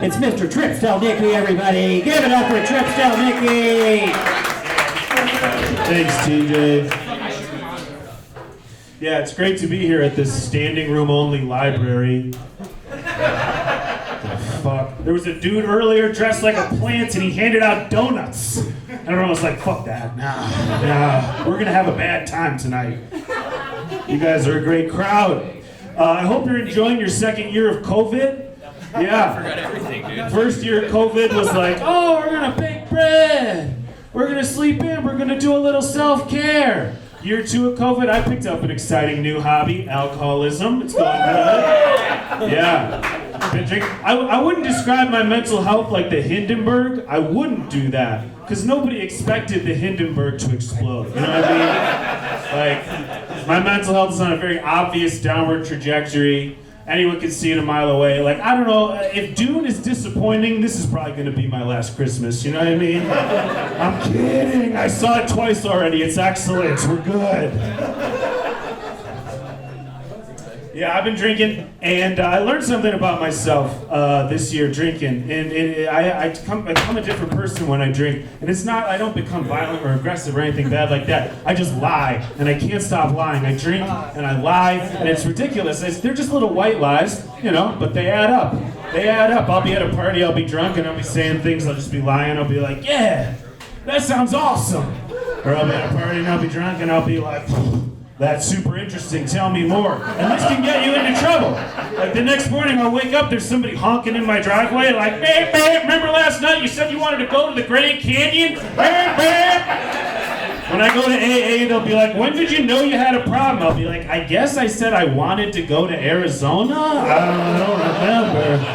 It's Mr. Tripp Stelniki, everybody. Give it up for Tripp Stelniki. Thanks, TJ. Yeah, it's great to be here at this standing room only library. Fuck. There was a dude earlier dressed like a plant and he handed out donuts. And everyone was like, fuck that. Nah. We're gonna have a bad time tonight. You guys are a great crowd. I hope you're enjoying your second year of COVID. Yeah. I forgot everything, dude. First year of COVID was like, oh, we're gonna bake bread. We're gonna sleep in. We're gonna do a little self-care. Year 2 of COVID, I picked up an exciting new hobby, alcoholism. It's going good. Yeah. Been drinking. I wouldn't describe my mental health like the Hindenburg. I wouldn't do that. Because nobody expected the Hindenburg to explode. You know what I mean? Like, my mental health is on a very obvious downward trajectory. Anyone can see it a mile away. Like, I don't know, if Dune is disappointing, this is probably gonna be my last Christmas, you know what I mean? I'm kidding, I saw it twice already, it's excellent, we're good. Yeah, I've been drinking, and I learned something about myself this year drinking. And I become a different person when I drink. And it's not, I don't become violent or aggressive or anything bad like that. I just lie, and I can't stop lying. I drink, and I lie, and it's ridiculous. They're just little white lies, you know, but they add up. They add up. I'll be at a party, I'll be drunk, and I'll be saying things, I'll just be lying. I'll be like, yeah, that sounds awesome. Or I'll be at a party, and I'll be drunk, and I'll be like, that's super interesting, tell me more. And this can get you into trouble. Like the next morning I'll wake up, there's somebody honking in my driveway like, babe, remember last night you said you wanted to go to the Grand Canyon? Babe. When I go to AA, they'll be like, when did you know you had a problem? I'll be like, I guess I said I wanted to go to Arizona? I don't remember.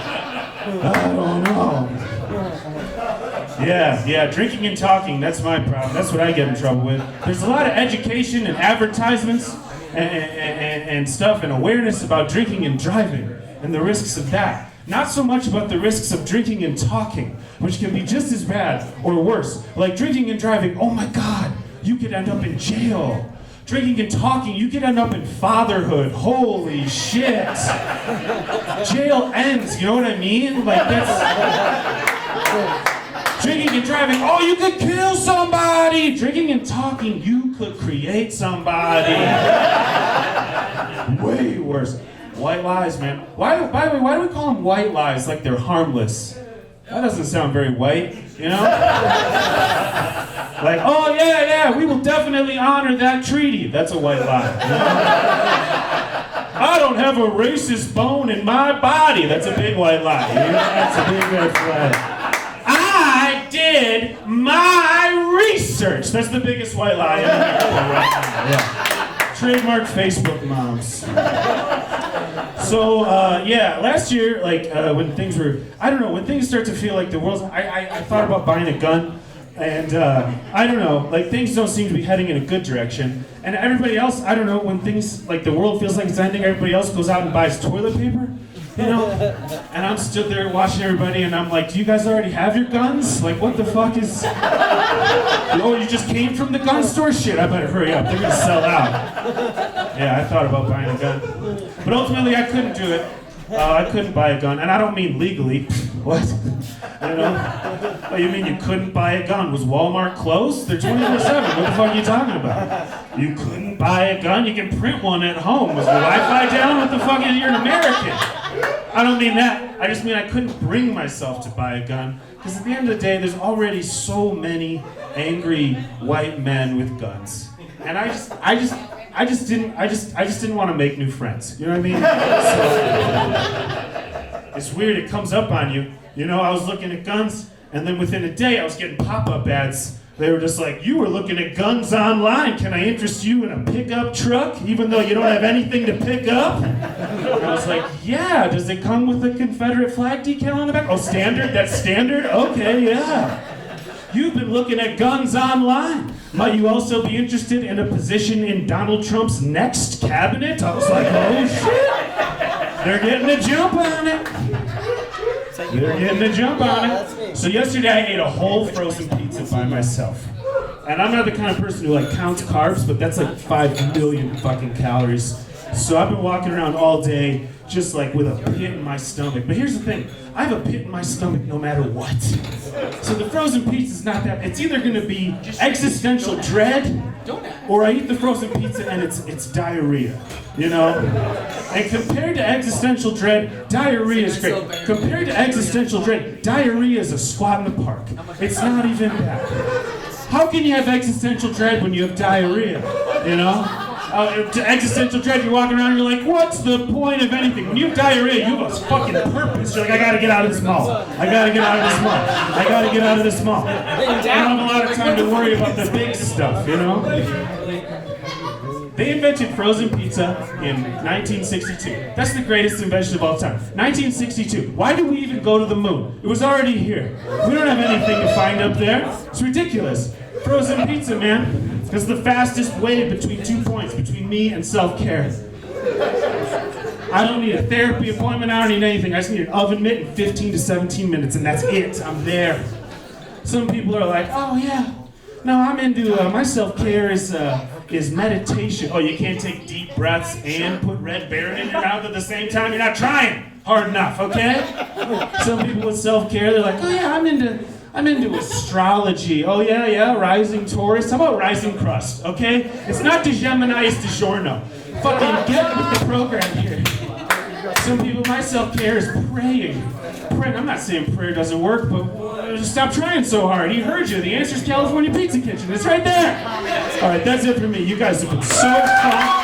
I don't know. Yeah, drinking and talking, that's my problem. That's what I get in trouble with. There's a lot of education and advertisements and stuff and awareness about drinking and driving and the risks of that. Not so much about the risks of drinking and talking, which can be just as bad or worse. Like drinking and driving, oh my God, you could end up in jail. Drinking and talking, you could end up in fatherhood. Holy shit. Jail ends, you know what I mean? Like that's... Drinking and driving, oh, you could kill somebody. Drinking and talking, you could create somebody. Way worse. White lies, man. By the way, why do we call them white lies like they're harmless? That doesn't sound very white, you know? Like, oh, yeah, we will definitely honor that treaty. That's a white lie. You know? I don't have a racist bone in my body. That's a big white lie. You know? That's a big red flag. I did my research. That's the biggest white lie in America right now. Yeah. Trademark Facebook moms. So, last year, like, when things were, I don't know, when things start to feel like the world's, I thought about buying a gun, and I don't know, like, things don't seem to be heading in a good direction. And everybody else, I don't know, when things, like, the world feels like it's ending, everybody else goes out and buys toilet paper. You know, and I'm stood there watching everybody, and I'm like, do you guys already have your guns? Like, what the fuck is... Oh, you just came from the gun store? Shit, I better hurry up. They're gonna sell out. Yeah, I thought about buying a gun. But ultimately, I couldn't do it. I couldn't buy a gun, and I don't mean legally. What? You know? Oh, you mean you couldn't buy a gun? Was Walmart closed? They're 24/7. What the fuck are you talking about? You couldn't buy a gun? You can print one at home. Was the Wi-Fi down? What the fuck? You're an American. I don't mean that. I just mean I couldn't bring myself to buy a gun. Because at the end of the day, there's already so many angry white men with guns. And I just didn't want to make new friends. You know what I mean? So, it's weird, it comes up on you. You know, I was looking at guns, and then within a day I was getting pop-up ads. They were just like, you were looking at guns online. Can I interest you in a pickup truck, even though you don't have anything to pick up? And I was like, yeah, does it come with a Confederate flag decal on the back? Oh, standard? That's standard? Okay, yeah. You've been looking at guns online. Might you also be interested in a position in Donald Trump's next cabinet? I was like, oh shit. They're getting a jump on it. They're getting a jump on it. So yesterday I ate a whole frozen pizza by myself. And I'm not the kind of person who like counts carbs, but that's like 5 million fucking calories. So I've been walking around all day just like with a pit in my stomach. But here's the thing, I have a pit in my stomach no matter what. So the frozen pizza is not that, it's either gonna be existential dread, or I eat the frozen pizza and it's diarrhea, you know? And compared to existential dread, diarrhea is great. Compared to existential dread, diarrhea is a squat in the park. It's not even bad. How can you have existential dread when you have diarrhea, you know? To existential dread, you're walking around and you're like, what's the point of anything? When you have diarrhea, you have a fucking purpose. You're like, I gotta get out of this mall. I gotta get out of this mall. I gotta get out of this mall. I don't have a lot of time to worry about the big stuff, you know? They invented frozen pizza in 1962. That's the greatest invention of all time. 1962. Why do we even go to the moon? It was already here. We don't have anything to find up there. It's ridiculous. Frozen pizza, man. It's the fastest way between 2 points, between me and self-care. I don't need a therapy appointment, I don't need anything. I just need an oven mitt in 15 to 17 minutes, and that's it. I'm there. Some people are like, oh yeah, no, I'm into, my self-care is meditation. Oh, you can't take deep breaths and put red Baron in your mouth at the same time? You're not trying hard enough, okay? Some people with self-care, they're like, oh yeah, I'm into astrology. Oh yeah, rising Taurus. How about rising crust, okay? It's not de Gemini, it's DiGiorno. Fucking get with the program here. Some people, my self-care is praying. I'm not saying prayer doesn't work, but stop trying so hard. He heard you. The answer's California Pizza Kitchen. It's right there. All right, that's it for me. You guys have been so fun.